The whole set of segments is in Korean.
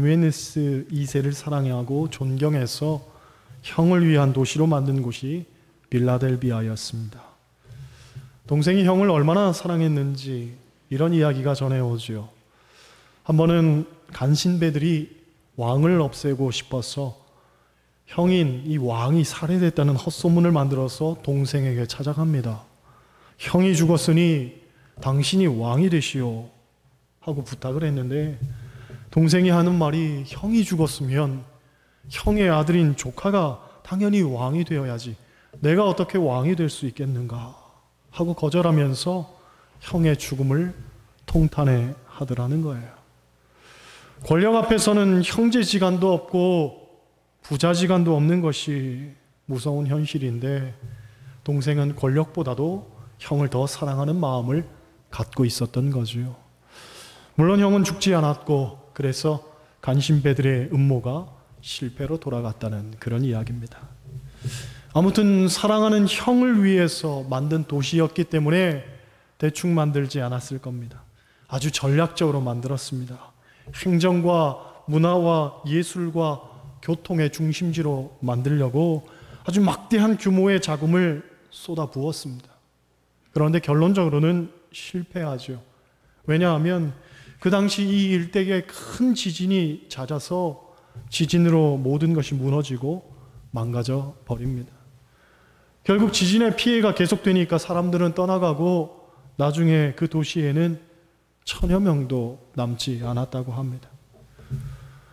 히메네스 2세를 사랑하고 존경해서 형을 위한 도시로 만든 곳이 빌라델비아였습니다. 동생이 형을 얼마나 사랑했는지 이런 이야기가 전해오죠. 한 번은 간신배들이 왕을 없애고 싶어서 형인 이 왕이 살해됐다는 헛소문을 만들어서 동생에게 찾아갑니다. 형이 죽었으니 당신이 왕이 되시오 하고 부탁을 했는데, 동생이 하는 말이 형이 죽었으면 형의 아들인 조카가 당연히 왕이 되어야지 내가 어떻게 왕이 될 수 있겠는가 하고 거절하면서 형의 죽음을 통탄해 하더라는 거예요. 권력 앞에서는 형제지간도 없고 부자지간도 없는 것이 무서운 현실인데, 동생은 권력보다도 형을 더 사랑하는 마음을 갖고 있었던 거죠. 물론 형은 죽지 않았고 그래서 간신배들의 음모가 실패로 돌아갔다는 그런 이야기입니다. 아무튼 사랑하는 형을 위해서 만든 도시였기 때문에 대충 만들지 않았을 겁니다. 아주 전략적으로 만들었습니다. 행정과 문화와 예술과 교통의 중심지로 만들려고 아주 막대한 규모의 자금을 쏟아부었습니다. 그런데 결론적으로는 실패하죠. 왜냐하면 그 당시 이 일대에 큰 지진이 잦아서 지진으로 모든 것이 무너지고 망가져 버립니다. 결국 지진의 피해가 계속되니까 사람들은 떠나가고 나중에 그 도시에는 1000여 명도 남지 않았다고 합니다.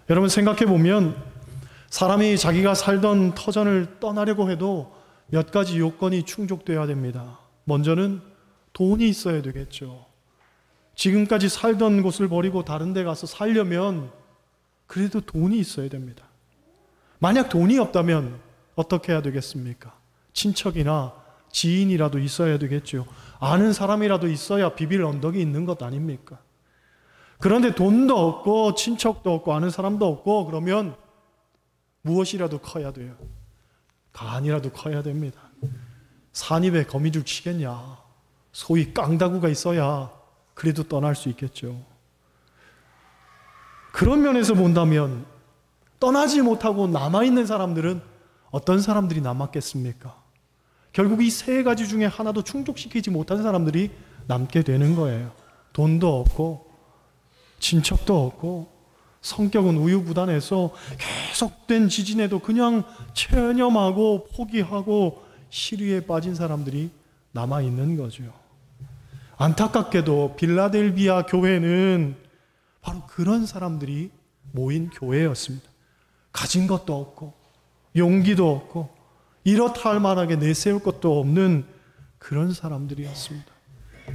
여러분 생각해 보면 사람이 자기가 살던 터전을 떠나려고 해도 몇 가지 요건이 충족돼야 됩니다. 먼저는 돈이 있어야 되겠죠. 지금까지 살던 곳을 버리고 다른 데 가서 살려면 그래도 돈이 있어야 됩니다. 만약 돈이 없다면 어떻게 해야 되겠습니까? 친척이나 지인이라도 있어야 되겠죠. 아는 사람이라도 있어야 비빌 언덕이 있는 것 아닙니까? 그런데 돈도 없고 친척도 없고 아는 사람도 없고 그러면 무엇이라도 커야 돼요. 간이라도 커야 됩니다. 산입에 거미줄 치겠냐? 소위 깡다구가 있어야 그래도 떠날 수 있겠죠. 그런 면에서 본다면 떠나지 못하고 남아있는 사람들은 어떤 사람들이 남았겠습니까? 결국 이 세 가지 중에 하나도 충족시키지 못한 사람들이 남게 되는 거예요. 돈도 없고 친척도 없고 성격은 우유부단해서 계속된 지진에도 그냥 체념하고 포기하고 시리에 빠진 사람들이 남아있는 거죠. 안타깝게도 빌라델비아 교회는 바로 그런 사람들이 모인 교회였습니다. 가진 것도 없고 용기도 없고 이렇다 할 만하게 내세울 것도 없는 그런 사람들이었습니다.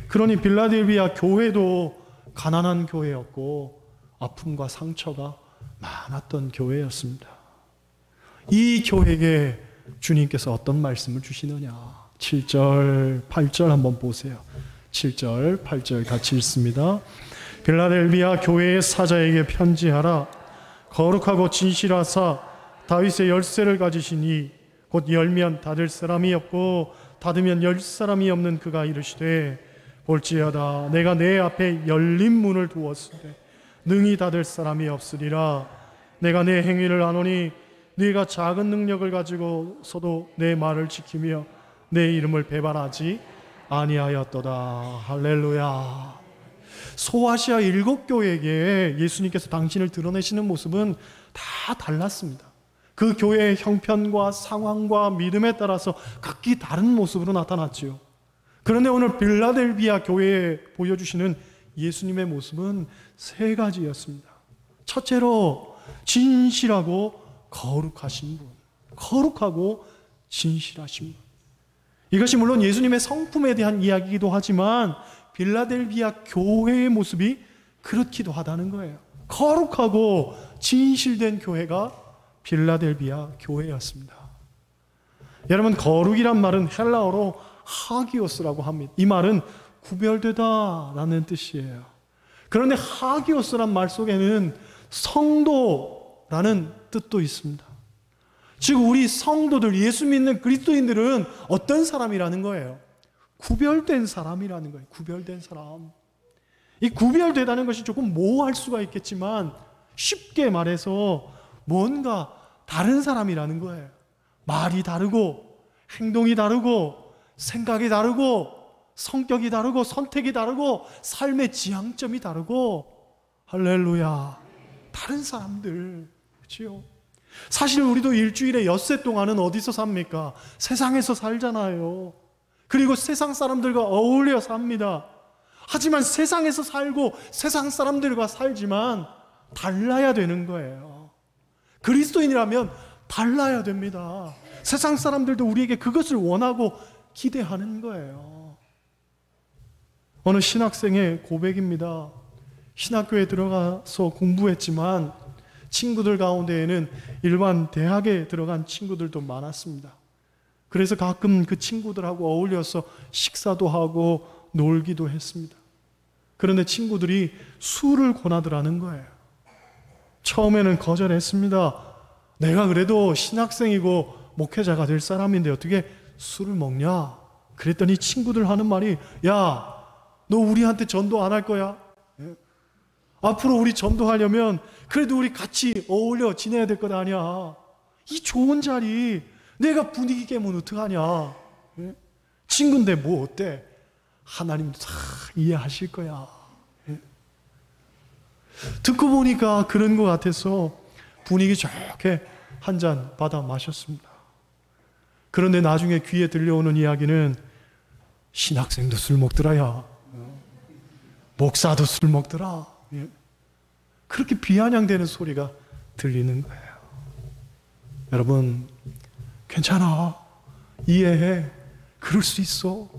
그러니 빌라델비아 교회도 가난한 교회였고 아픔과 상처가 많았던 교회였습니다. 이 교회에게 주님께서 어떤 말씀을 주시느냐? 7절, 8절 한번 보세요. 7절, 8절 같이 읽습니다. 빌라델비아 교회의 사자에게 편지하라. 거룩하고 진실하사 다윗의 열쇠를 가지신 이 곧 열면 닫을 사람이 없고 닫으면 열 사람이 없는 그가 이르시되 볼지어다 내가 내 앞에 열린 문을 두었으되 능히 닫을 사람이 없으리라. 내가 내 행위를 아노니 네가 작은 능력을 가지고서도 내 말을 지키며 내 이름을 배반하지 아니하였도다. 할렐루야. 소아시아 7교회에게 예수님께서 당신을 드러내시는 모습은 다 달랐습니다. 그 교회의 형편과 상황과 믿음에 따라서 각기 다른 모습으로 나타났지요. 그런데 오늘 빌라델비아 교회에 보여주시는 예수님의 모습은 세 가지였습니다. 첫째로 진실하고 거룩하신 분. 거룩하고 진실하신 분. 이것이 물론 예수님의 성품에 대한 이야기이기도 하지만 빌라델비아 교회의 모습이 그렇기도 하다는 거예요. 거룩하고 진실된 교회가 빌라델비아 교회였습니다. 여러분, 거룩이란 말은 헬라어로 하기오스라고 합니다. 이 말은 구별되다라는 뜻이에요. 그런데 하기오스란 말 속에는 성도라는 뜻도 있습니다. 즉 우리 성도들, 예수 믿는 그리스도인들은 어떤 사람이라는 거예요? 구별된 사람이라는 거예요. 구별된 사람. 이 구별되다는 것이 조금 모호할 수가 있겠지만 쉽게 말해서 뭔가 다른 사람이라는 거예요. 말이 다르고 행동이 다르고 생각이 다르고 성격이 다르고 선택이 다르고 삶의 지향점이 다르고, 할렐루야, 다른 사람들, 그렇죠? 사실 우리도 일주일에 엿새 동안은 어디서 삽니까? 세상에서 살잖아요. 그리고 세상 사람들과 어울려 삽니다. 하지만 세상에서 살고 세상 사람들과 살지만 달라야 되는 거예요. 그리스도인이라면 달라야 됩니다. 세상 사람들도 우리에게 그것을 원하고 기대하는 거예요. 어느 신학생의 고백입니다. 신학교에 들어가서 공부했지만 친구들 가운데에는 일반 대학에 들어간 친구들도 많았습니다. 그래서 가끔 그 친구들하고 어울려서 식사도 하고 놀기도 했습니다. 그런데 친구들이 술을 권하더라는 거예요. 처음에는 거절했습니다. 내가 그래도 신학생이고 목회자가 될 사람인데 어떻게 술을 먹냐? 그랬더니 친구들 하는 말이, 야, 너 우리한테 전도 안 할 거야? 앞으로 우리 전도하려면 그래도 우리 같이 어울려 지내야 될 것 아니야. 이 좋은 자리 내가 분위기 깨면 어떡하냐? 친구인데 뭐 어때? 하나님도 다 이해하실 거야. 듣고 보니까 그런 것 같아서 분위기 좋게 한 잔 받아 마셨습니다. 그런데 나중에 귀에 들려오는 이야기는 신학생도 술 먹더라, 야. 목사도 술 먹더라. 그렇게 비아냥대는 소리가 들리는 거예요. 여러분, 괜찮아. 이해해. 그럴 수 있어.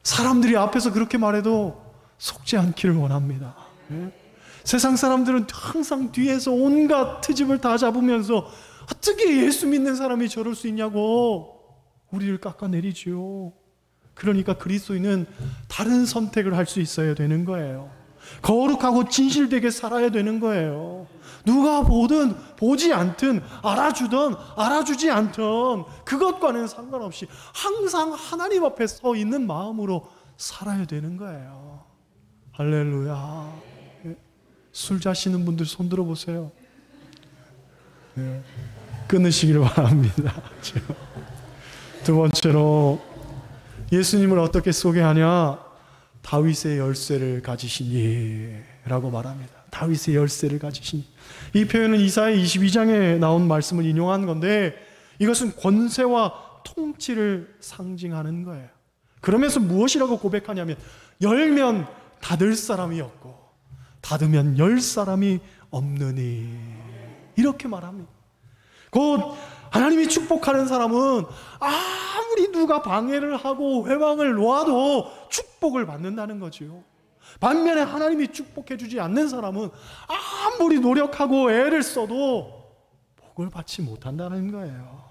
사람들이 앞에서 그렇게 말해도 속지 않기를 원합니다. 세상 사람들은 항상 뒤에서 온갖 트집을 다 잡으면서 어떻게 예수 믿는 사람이 저럴 수 있냐고 우리를 깎아내리지요. 그러니까 그리스도인은 다른 선택을 할 수 있어야 되는 거예요. 거룩하고 진실되게 살아야 되는 거예요. 누가 보든 보지 않든 알아주든 알아주지 않든 그것과는 상관없이 항상 하나님 앞에 서 있는 마음으로 살아야 되는 거예요. 할렐루야. 술 자시는 분들 손 들어보세요. 끊으시길 바랍니다. 두 번째로 예수님을 어떻게 소개하냐? 다윗의 열쇠를 가지시니 라고 말합니다. 다윗의 열쇠를 가지시니. 이 표현은 이사야 22장에 나온 말씀을 인용한 건데 이것은 권세와 통치를 상징하는 거예요. 그러면서 무엇이라고 고백하냐면 열면 닫을 사람이 없고 닫으면 열 사람이 없느니 이렇게 말합니다. 곧 하나님이 축복하는 사람은 아무리 누가 방해를 하고 회방을 놓아도 축복을 받는다는 거지요. 반면에 하나님이 축복해 주지 않는 사람은 아무리 노력하고 애를 써도 복을 받지 못한다는 거예요.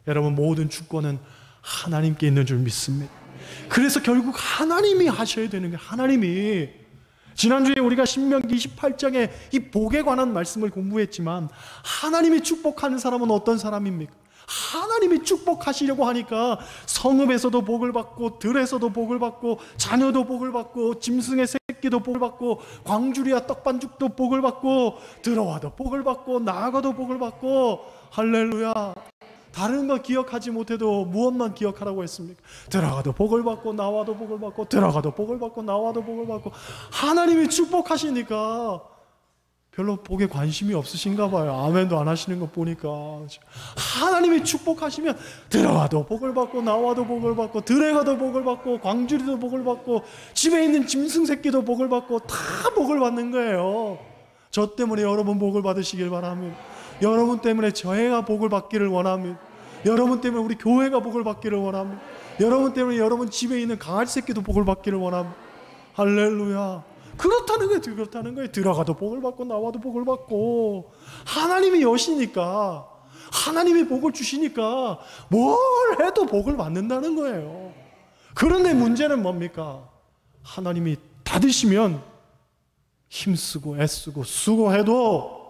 여러분, 모든 주권은 하나님께 있는 줄 믿습니다. 그래서 결국 하나님이 하셔야 되는 거예요. 하나님이. 지난주에 우리가 신명기 28장에 이 복에 관한 말씀을 공부했지만 하나님이 축복하는 사람은 어떤 사람입니까? 하나님이 축복하시려고 하니까 성읍에서도 복을 받고 들에서도 복을 받고 자녀도 복을 받고 짐승의 새끼도 복을 받고 광주리와 떡반죽도 복을 받고 들어와도 복을 받고 나아가도 복을 받고 할렐루야. 다른 거 기억하지 못해도 무엇만 기억하라고 했습니까? 들어가도 복을 받고 나와도 복을 받고 들어가도 복을 받고 나와도 복을 받고. 하나님이 축복하시니까 별로 복에 관심이 없으신가 봐요. 아멘도 안 하시는 거 보니까. 하나님이 축복하시면 들어가도 복을 받고 나와도 복을 받고 들에 가도 복을 받고 광주리도 복을 받고 집에 있는 짐승 새끼도 복을 받고 다 복을 받는 거예요. 저 때문에 여러분 복을 받으시길 바랍니다. 여러분 때문에 저희가 복을 받기를 원합니다. 여러분 때문에 우리 교회가 복을 받기를 원합니다. 여러분 때문에 여러분 집에 있는 강아지 새끼도 복을 받기를 원합니다. 할렐루야. 그렇다는 거예요. 그렇다는 거예요. 들어가도 복을 받고 나와도 복을 받고. 하나님이 여시니까, 하나님이 복을 주시니까 뭘 해도 복을 받는다는 거예요. 그런데 문제는 뭡니까? 하나님이 닫으시면 힘쓰고 애쓰고 수고해도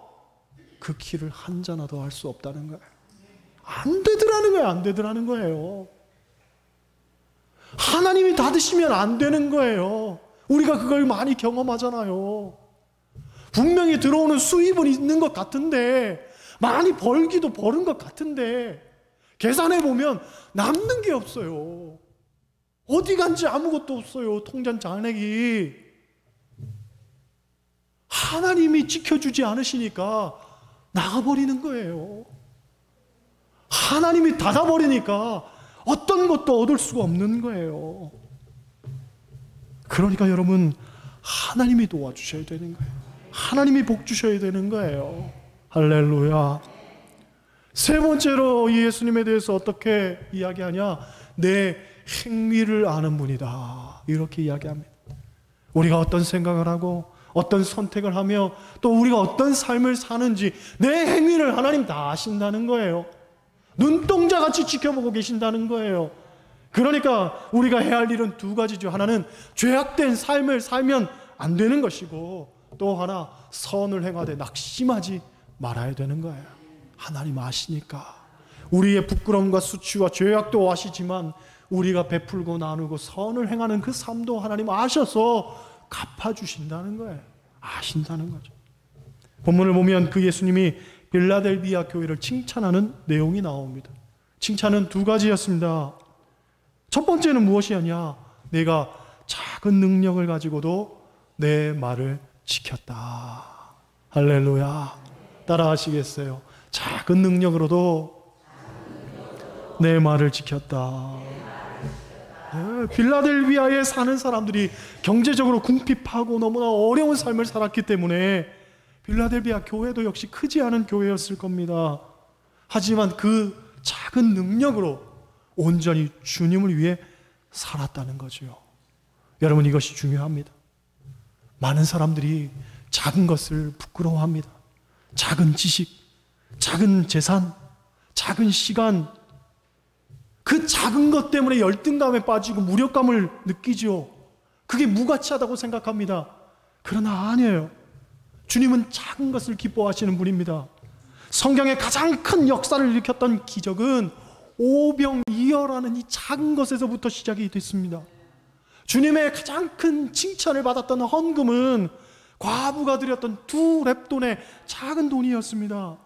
그 길을 한자나도 할 수 없다는 거예요. 안 되더라는 거예요. 안 되더라는 거예요. 하나님이 닫으시면 안 되는 거예요. 우리가 그걸 많이 경험하잖아요. 분명히 들어오는 수입은 있는 것 같은데, 많이 벌기도 버는 것 같은데, 계산해 보면 남는 게 없어요. 어디 간지 아무것도 없어요. 통장 잔액이. 하나님이 지켜주지 않으시니까 나가버리는 거예요. 하나님이 닫아버리니까 어떤 것도 얻을 수가 없는 거예요. 그러니까 여러분, 하나님이 도와주셔야 되는 거예요. 하나님이 복 주셔야 되는 거예요. 할렐루야. 세 번째로 예수님에 대해서 어떻게 이야기하냐? 내 행위를 아는 분이다, 이렇게 이야기합니다. 우리가 어떤 생각을 하고 어떤 선택을 하며 또 우리가 어떤 삶을 사는지 내 행위를 하나님 다 아신다는 거예요. 눈동자같이 지켜보고 계신다는 거예요. 그러니까 우리가 해야 할 일은 두 가지죠. 하나는 죄악된 삶을 살면 안 되는 것이고, 또 하나 선을 행하되 낙심하지 말아야 되는 거예요. 하나님 아시니까 우리의 부끄러움과 수치와 죄악도 아시지만 우리가 베풀고 나누고 선을 행하는 그 삶도 하나님 아셔서 갚아주신다는 거예요. 아신다는 거죠. 본문을 보면 그 예수님이 빌라델비아 교회를 칭찬하는 내용이 나옵니다. 칭찬은 두 가지였습니다. 첫 번째는 무엇이었냐? 내가 작은 능력을 가지고도 내 말을 지켰다. 할렐루야. 따라 하시겠어요? 작은 능력으로도 내 말을 지켰다. 빌라델비아에 사는 사람들이 경제적으로 궁핍하고 너무나 어려운 삶을 살았기 때문에 빌라델비아 교회도 역시 크지 않은 교회였을 겁니다. 하지만 그 작은 능력으로 온전히 주님을 위해 살았다는 거죠. 여러분, 이것이 중요합니다. 많은 사람들이 작은 것을 부끄러워합니다. 작은 지식, 작은 재산, 작은 시간, 그 작은 것 때문에 열등감에 빠지고 무력감을 느끼죠. 그게 무가치하다고 생각합니다. 그러나 아니에요. 주님은 작은 것을 기뻐하시는 분입니다. 성경의 가장 큰 역사를 일으켰던 기적은 오병이어라는 이 작은 것에서부터 시작이 됐습니다. 주님의 가장 큰 칭찬을 받았던 헌금은 과부가 드렸던 2렙돈의 작은 돈이었습니다.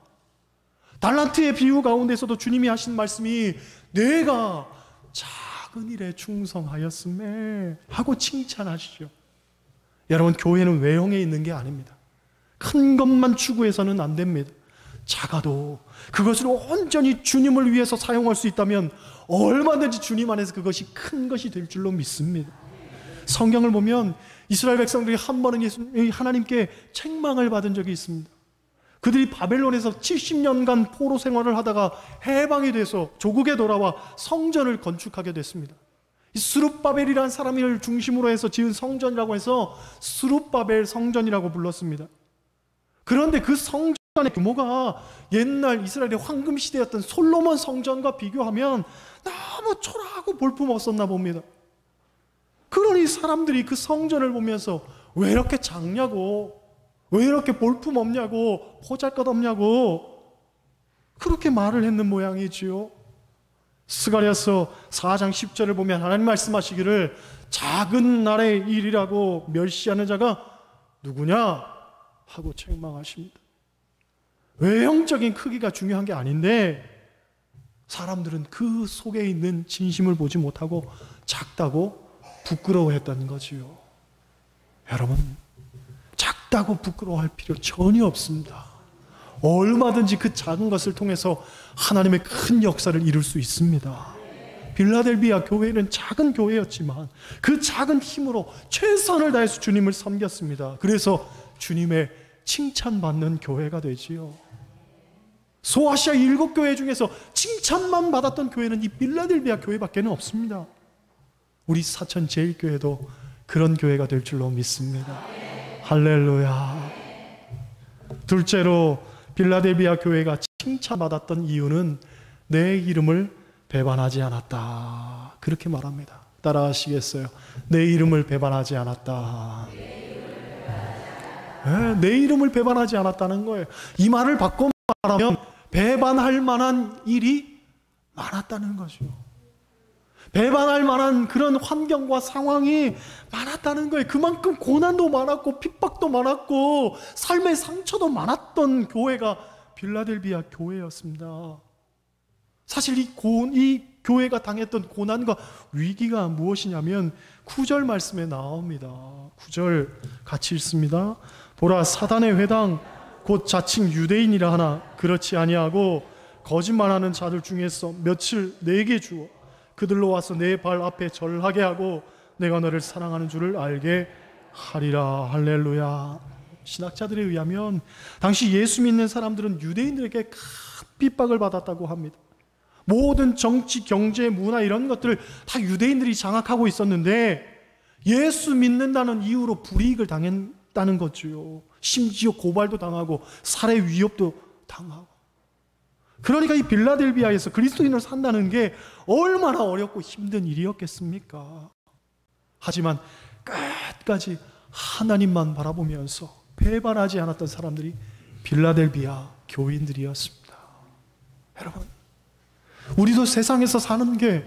달란트의 비유 가운데서도 주님이 하신 말씀이 내가 작은 일에 충성하였음에 하고 칭찬하시죠. 여러분, 교회는 외형에 있는 게 아닙니다. 큰 것만 추구해서는 안 됩니다. 작아도 그것을 온전히 주님을 위해서 사용할 수 있다면 얼마든지 주님 안에서 그것이 큰 것이 될 줄로 믿습니다. 성경을 보면 이스라엘 백성들이 한 번은 하나님께 책망을 받은 적이 있습니다. 그들이 바벨론에서 70년간 포로 생활을 하다가 해방이 돼서 조국에 돌아와 성전을 건축하게 됐습니다. 이 스룹바벨이라는 사람을 중심으로 해서 지은 성전이라고 해서 스룹바벨 성전이라고 불렀습니다. 그런데 그 성전의 규모가 옛날 이스라엘의 황금 시대였던 솔로몬 성전과 비교하면 너무 초라하고 볼품없었나 봅니다. 그러니 사람들이 그 성전을 보면서 왜 이렇게 작냐고, 왜 이렇게 볼품없냐고, 보잘것없냐고 그렇게 말을 했는 모양이지요. 스가랴서 4장 10절을 보면 하나님 말씀하시기를 작은 날의 일이라고 멸시하는 자가 누구냐 하고 책망하십니다. 외형적인 크기가 중요한 게 아닌데 사람들은 그 속에 있는 진심을 보지 못하고 작다고 부끄러워했다는 거지요. 여러분, 작다고 부끄러워할 필요 전혀 없습니다. 얼마든지 그 작은 것을 통해서 하나님의 큰 역사를 이룰 수 있습니다. 빌라델비아 교회는 작은 교회였지만 그 작은 힘으로 최선을 다해서 주님을 섬겼습니다. 그래서 주님의 칭찬받는 교회가 되지요. 소아시아 7교회 중에서 칭찬만 받았던 교회는 이 빌라델비아 교회밖에 없습니다. 우리 사천 제일교회도 그런 교회가 될 줄로 믿습니다. 할렐루야. 둘째로 빌라델비아 교회가 칭찬받았던 이유는 내 이름을 배반하지 않았다, 그렇게 말합니다. 따라 하시겠어요? 내 이름을 배반하지 않았다. 내 이름을 배반하지 않았다는 거예요. 이 말을 바꿔 말하면 배반할 만한 일이 많았다는 거죠. 배반할 만한 그런 환경과 상황이 많았다는 거예요. 그만큼 고난도 많았고 핍박도 많았고 삶의 상처도 많았던 교회가 빌라델비아 교회였습니다. 사실 이 교회가 당했던 고난과 위기가 무엇이냐면 9절 말씀에 나옵니다. 9절 같이 읽습니다. 보라, 사단의 회당 곧 자칭 유대인이라 하나 그렇지 아니하고 거짓말하는 자들 중에서 며칠 내게 주어 그들로 와서 내 발 앞에 절하게 하고 내가 너를 사랑하는 줄을 알게 하리라. 할렐루야. 신학자들에 의하면 당시 예수 믿는 사람들은 유대인들에게 큰 핍박을 받았다고 합니다. 모든 정치, 경제, 문화 이런 것들을 다 유대인들이 장악하고 있었는데 예수 믿는다는 이유로 불이익을 당했다는 거죠. 심지어 고발도 당하고 살해 위협도 당하고. 그러니까 이 빌라델비아에서 그리스도인을 산다는 게 얼마나 어렵고 힘든 일이었겠습니까? 하지만 끝까지 하나님만 바라보면서 배반하지 않았던 사람들이 빌라델비아 교인들이었습니다. 여러분, 우리도 세상에서 사는 게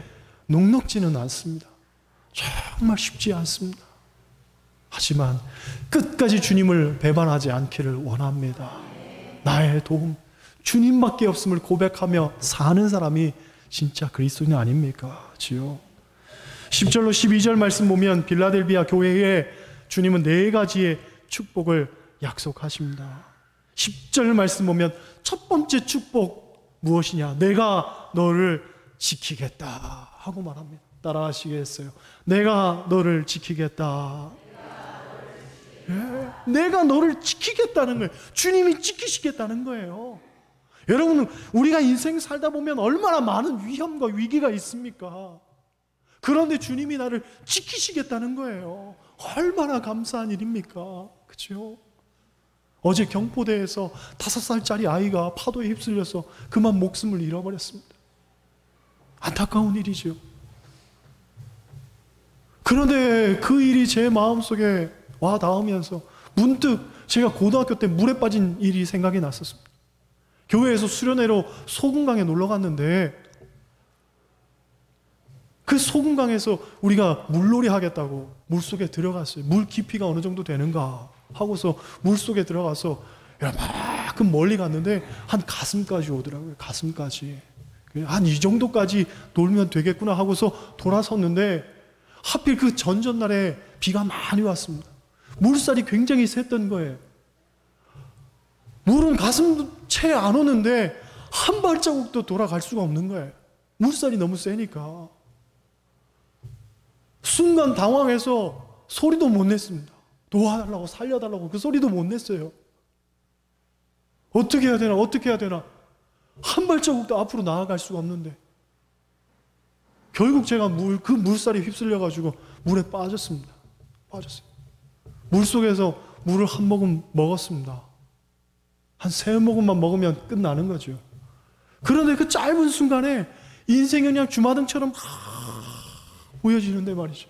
녹록지는 않습니다. 정말 쉽지 않습니다. 하지만 끝까지 주님을 배반하지 않기를 원합니다. 나의 도움, 주님밖에 없음을 고백하며 사는 사람이 진짜 그리스도인 아닙니까? 지요. 10절로 12절 말씀 보면 빌라델비아 교회에 주님은 4가지의 축복을 약속하십니다. 10절 말씀 보면 첫 번째 축복 무엇이냐? 내가 너를 지키겠다 하고 말합니다. 따라 하시겠어요? 내가 너를 지키겠다. 내가 너를 지키겠다는 거예요. 주님이 지키시겠다는 거예요. 여러분, 우리가 인생 살다 보면 얼마나 많은 위험과 위기가 있습니까? 그런데 주님이 나를 지키시겠다는 거예요. 얼마나 감사한 일입니까? 그렇죠? 어제 경포대에서 5살짜리 아이가 파도에 휩쓸려서 그만 목숨을 잃어버렸습니다. 안타까운 일이죠. 그런데 그 일이 제 마음속에 와 닿으면서 문득 제가 고등학교 때 물에 빠진 일이 생각이 났었습니다. 교회에서 수련회로 소금강에 놀러 갔는데 그 소금강에서 우리가 물놀이 하겠다고 물속에 들어갔어요. 물 깊이가 어느 정도 되는가 하고서 물속에 들어가서 얼마큼 멀리 갔는데 한 가슴까지 오더라고요. 가슴까지. 한 이 정도까지 놀면 되겠구나 하고서 돌아섰는데 하필 그 전전날에 비가 많이 왔습니다. 물살이 굉장히 셌던 거예요. 물은 가슴 채 안 오는데 한 발자국도 돌아갈 수가 없는 거예요. 물살이 너무 세니까. 순간 당황해서 소리도 못 냈습니다. 도와달라고 살려달라고 그 소리도 못 냈어요. 어떻게 해야 되나 어떻게 해야 되나 한 발자국도 앞으로 나아갈 수가 없는데 결국 제가 그 물살이 휩쓸려가지고 물에 빠졌습니다. 빠졌어요. 물속에서 물을 한 모금 먹었습니다. 한 3모금만 먹으면 끝나는 거죠. 그런데 그 짧은 순간에 인생이 그냥 주마등처럼 보여지는데 말이죠.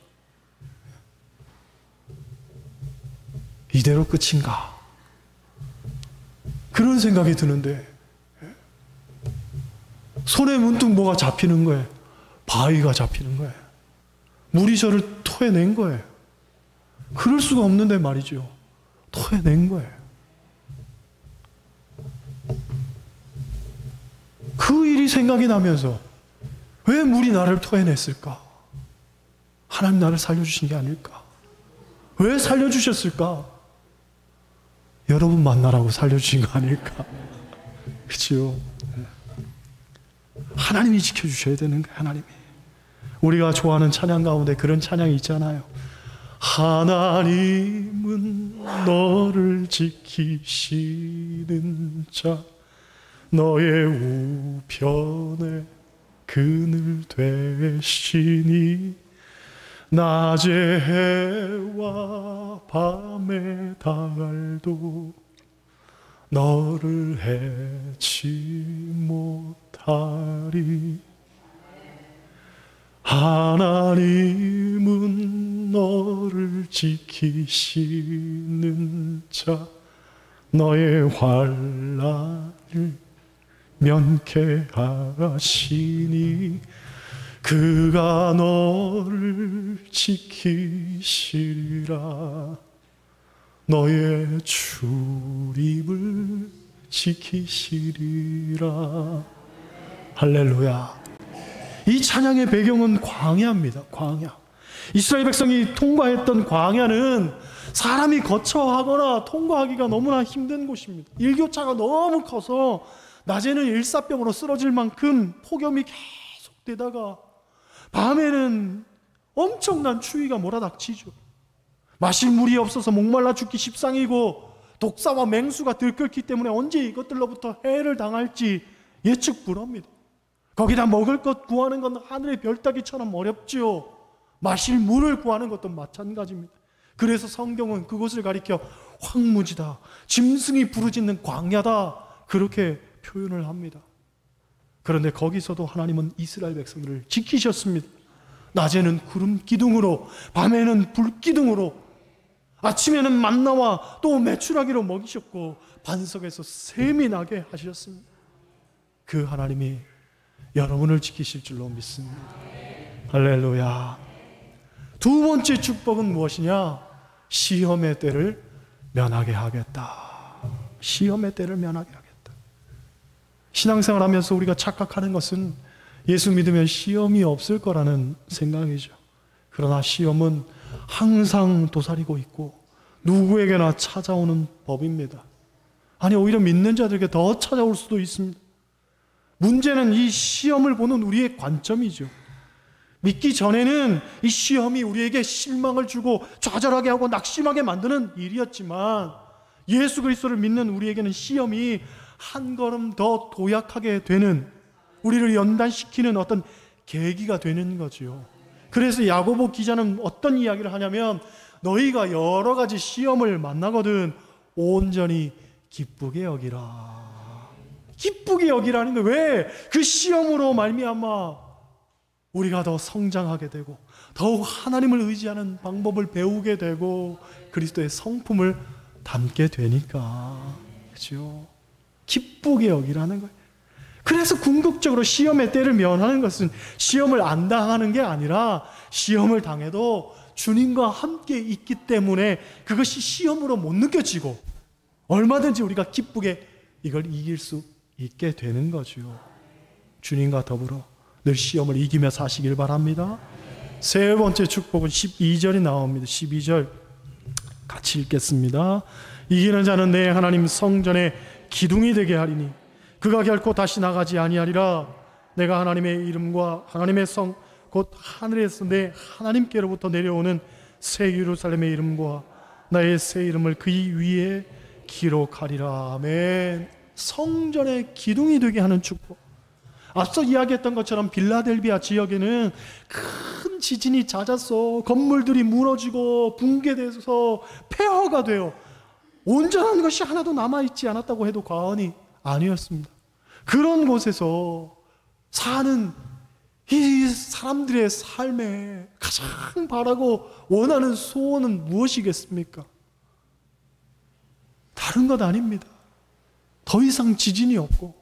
이대로 끝인가? 그런 생각이 드는데 손에 문득 뭐가 잡히는 거예요. 바위가 잡히는 거예요. 물이 저를 토해낸 거예요. 그럴 수가 없는데 말이죠. 토해낸 거예요. 그 일이 생각이 나면서 왜 물이 나를 토해냈을까? 하나님 나를 살려주신 게 아닐까? 왜 살려주셨을까? 여러분 만나라고 살려주신 거 아닐까? 그치요? 하나님이 지켜주셔야 되는 거예요. 하나님이. 우리가 좋아하는 찬양 가운데 그런 찬양이 있잖아요. 하나님은 너를 지키시는 자 너의 우편에 그늘 되시니 낮의 해와 밤의 달도 너를 해치 못하리. 하나님은 너를 지키시는 자 너의 환난을 면케하시니 그가 너를 지키시리라. 너의 출입을 지키시리라. 할렐루야. 이 찬양의 배경은 광야입니다. 광야. 이스라엘 백성이 통과했던 광야는 사람이 거처하거나 통과하기가 너무나 힘든 곳입니다. 일교차가 너무 커서 낮에는 일사병으로 쓰러질 만큼 폭염이 계속되다가 밤에는 엄청난 추위가 몰아닥치죠. 마실 물이 없어서 목말라 죽기 십상이고, 독사와 맹수가 들끓기 때문에 언제 이것들로부터 해를 당할지 예측 불허입니다. 거기다 먹을 것 구하는 건 하늘의 별 따기처럼 어렵지요. 마실 물을 구하는 것도 마찬가지입니다. 그래서 성경은 그곳을 가리켜 황무지다, 짐승이 부르짖는 광야다, 그렇게 표현을 합니다. 그런데 거기서도 하나님은 이스라엘 백성들을 지키셨습니다. 낮에는 구름 기둥으로, 밤에는 불 기둥으로, 아침에는 만나와 또 메추라기로 먹이셨고, 반석에서 샘이 나게 하셨습니다. 그 하나님이 여러분을 지키실 줄로 믿습니다. 할렐루야. 두 번째 축복은 무엇이냐? 시험의 때를 면하게 하겠다. 시험의 때를 면하게 하겠다. 신앙생활 하면서 우리가 착각하는 것은 예수 믿으면 시험이 없을 거라는 생각이죠. 그러나 시험은 항상 도사리고 있고 누구에게나 찾아오는 법입니다. 아니, 오히려 믿는 자들에게 더 찾아올 수도 있습니다. 문제는 이 시험을 보는 우리의 관점이죠. 믿기 전에는 이 시험이 우리에게 실망을 주고 좌절하게 하고 낙심하게 만드는 일이었지만, 예수 그리스도를 믿는 우리에게는 시험이 한 걸음 더 도약하게 되는, 우리를 연단시키는 어떤 계기가 되는 거죠. 그래서 야고보 기자는 어떤 이야기를 하냐면, 너희가 여러 가지 시험을 만나거든 온전히 기쁘게 여기라. 기쁘게 여기라는 게, 왜? 그 시험으로 말미암아 우리가 더 성장하게 되고 더욱 하나님을 의지하는 방법을 배우게 되고 그리스도의 성품을 담게 되니까. 그렇죠? 기쁘게 여기라는 거예요. 그래서 궁극적으로 시험의 때를 면하는 것은 시험을 안 당하는 게 아니라, 시험을 당해도 주님과 함께 있기 때문에 그것이 시험으로 못 느껴지고 얼마든지 우리가 기쁘게 이걸 이길 수 있게 되는 거죠. 주님과 더불어 늘 시험을 이기며 사시길 바랍니다. 세 번째 축복은 12절이 나옵니다. 12절 같이 읽겠습니다. 이기는 자는 내 하나님 성전의 기둥이 되게 하리니 그가 결코 다시 나가지 아니하리라. 내가 하나님의 이름과 하나님의 성 곧 하늘에서 내 하나님께로부터 내려오는 새 예루살렘의 이름과 나의 새 이름을 그 위에 기록하리라. 아멘. 성전의 기둥이 되게 하는 축복. 앞서 이야기했던 것처럼 빌라델비아 지역에는 큰 지진이 잦아서 건물들이 무너지고 붕괴돼서 폐허가 되어 온전한 것이 하나도 남아있지 않았다고 해도 과언이 아니었습니다. 그런 곳에서 사는 이 사람들의 삶에 가장 바라고 원하는 소원은 무엇이겠습니까? 다른 것 아닙니다. 더 이상 지진이 없고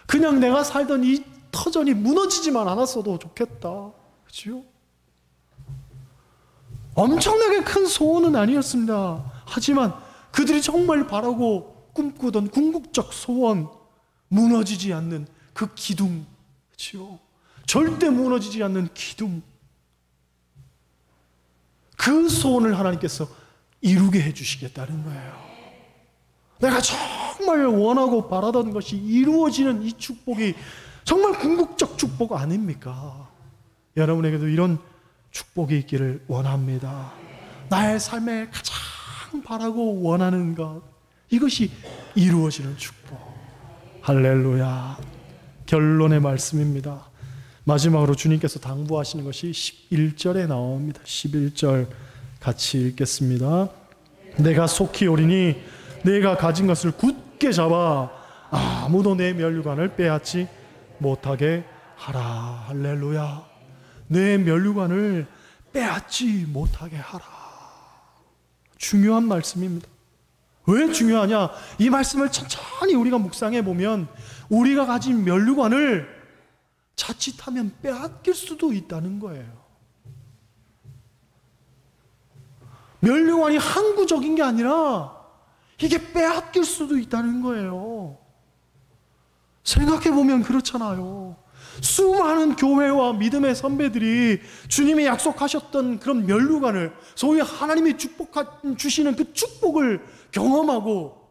그냥 내가 살던 이 터전이 무너지지만 않았어도 좋겠다. 그렇죠? 엄청나게 큰 소원은 아니었습니다. 하지만 그들이 정말 바라고 꿈꾸던 궁극적 소원, 무너지지 않는 그 기둥, 그렇죠? 절대 무너지지 않는 기둥, 그 소원을 하나님께서 이루게 해주시겠다는 거예요. 내가 정말 원하고 바라던 것이 이루어지는 이 축복이 정말 궁극적 축복 아닙니까? 여러분에게도 이런 축복이 있기를 원합니다. 나의 삶에 가장 바라고 원하는 것, 이것이 이루어지는 축복. 할렐루야. 결론의 말씀입니다. 마지막으로 주님께서 당부하시는 것이 11절에 나옵니다. 11절 같이 읽겠습니다. 내가 속히 오리니 내가 가진 것을 굳게 잡아 아무도 내 면류관을 빼앗지 못하게 하라. 할렐루야. 내 면류관을 빼앗지 못하게 하라. 중요한 말씀입니다. 왜 중요하냐? 이 말씀을 천천히 우리가 묵상해 보면 우리가 가진 면류관을 자칫하면 빼앗길 수도 있다는 거예요. 면류관이 항구적인 게 아니라 이게 빼앗길 수도 있다는 거예요. 생각해보면 그렇잖아요. 수많은 교회와 믿음의 선배들이 주님이 약속하셨던 그런 면류관을, 소위 하나님이 주시는 그 축복을 경험하고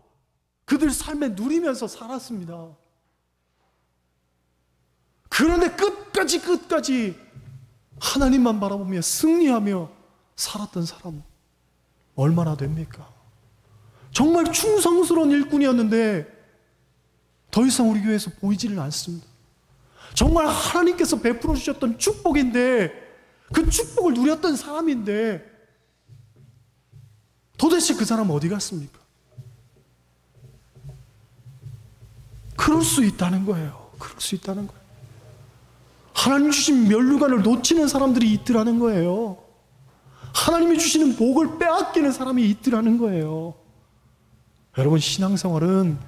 그들 삶에 누리면서 살았습니다. 그런데 끝까지 하나님만 바라보며 승리하며 살았던 사람 얼마나 됩니까? 정말 충성스러운 일꾼이었는데 더 이상 우리 교회에서 보이지는 않습니다. 정말 하나님께서 베풀어 주셨던 축복인데, 그 축복을 누렸던 사람인데 도대체 그 사람 어디 갔습니까? 그럴 수 있다는 거예요. 그럴 수 있다는 거예요. 하나님 주신 면류관을 놓치는 사람들이 있더라는 거예요. 하나님이 주시는 복을 빼앗기는 사람이 있더라는 거예요. 여러분, 신앙생활은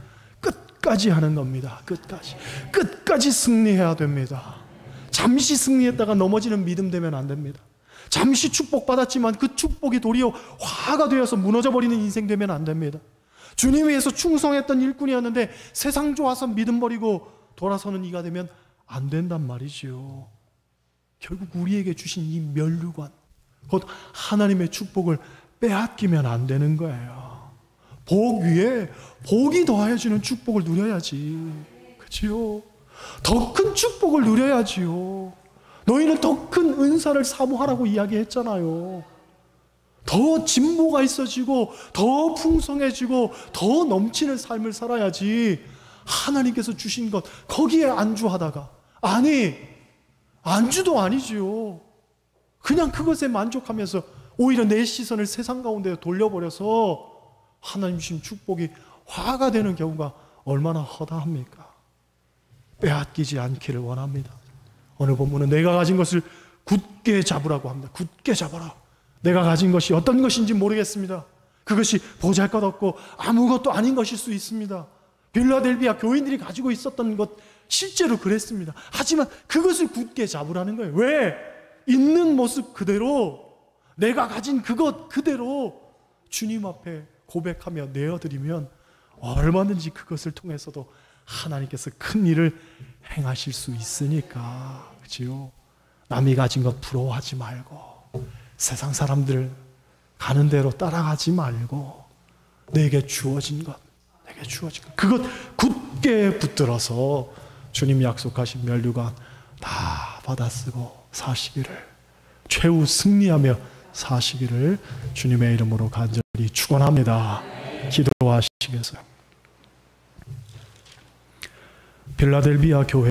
끝까지 하는 겁니다. 끝까지 승리해야 됩니다. 잠시 승리했다가 넘어지는 믿음 되면 안 됩니다. 잠시 축복받았지만 그 축복이 도리어 화가 되어서 무너져버리는 인생 되면 안 됩니다. 주님 위해서 충성했던 일꾼이었는데 세상 좋아서 믿음 버리고 돌아서는 이가 되면 안 된단 말이지요. 결국 우리에게 주신 이 면류관, 곧 하나님의 축복을 빼앗기면 안 되는 거예요. 복 위에 복이 더해주는 축복을 누려야지. 그치요? 더 큰 축복을 누려야지요. 너희는 더 큰 은사를 사모하라고 이야기했잖아요. 더 진보가 있어지고 더 풍성해지고 더 넘치는 삶을 살아야지, 하나님께서 주신 것 거기에 안주하다가, 아니 안주도 아니지요. 그냥 그것에 만족하면서 오히려 내 시선을 세상 가운데 돌려버려서 하나님 주신 축복이 화가 되는 경우가 얼마나 허다합니까? 빼앗기지 않기를 원합니다. 오늘 본문은 내가 가진 것을 굳게 잡으라고 합니다. 굳게 잡아라. 내가 가진 것이 어떤 것인지 모르겠습니다. 그것이 보잘것없고 아무것도 아닌 것일 수 있습니다. 빌라델비아 교인들이 가지고 있었던 것 실제로 그랬습니다. 하지만 그것을 굳게 잡으라는 거예요. 왜? 있는 모습 그대로, 내가 가진 그것 그대로 주님 앞에 고백하며 내어드리면 얼마든지 그것을 통해서도 하나님께서 큰 일을 행하실 수 있으니까. 그렇지요? 남이 가진 것 부러워하지 말고, 세상 사람들 가는 대로 따라가지 말고, 내게 주어진 것 그것 굳게 붙들어서 주님 약속하신 면류관 다 받아쓰고 사시기를, 최후 승리하며 사시기를 주님의 이름으로 간절히 축원합니다. 기도하시겠어요? 빌라델비아 교회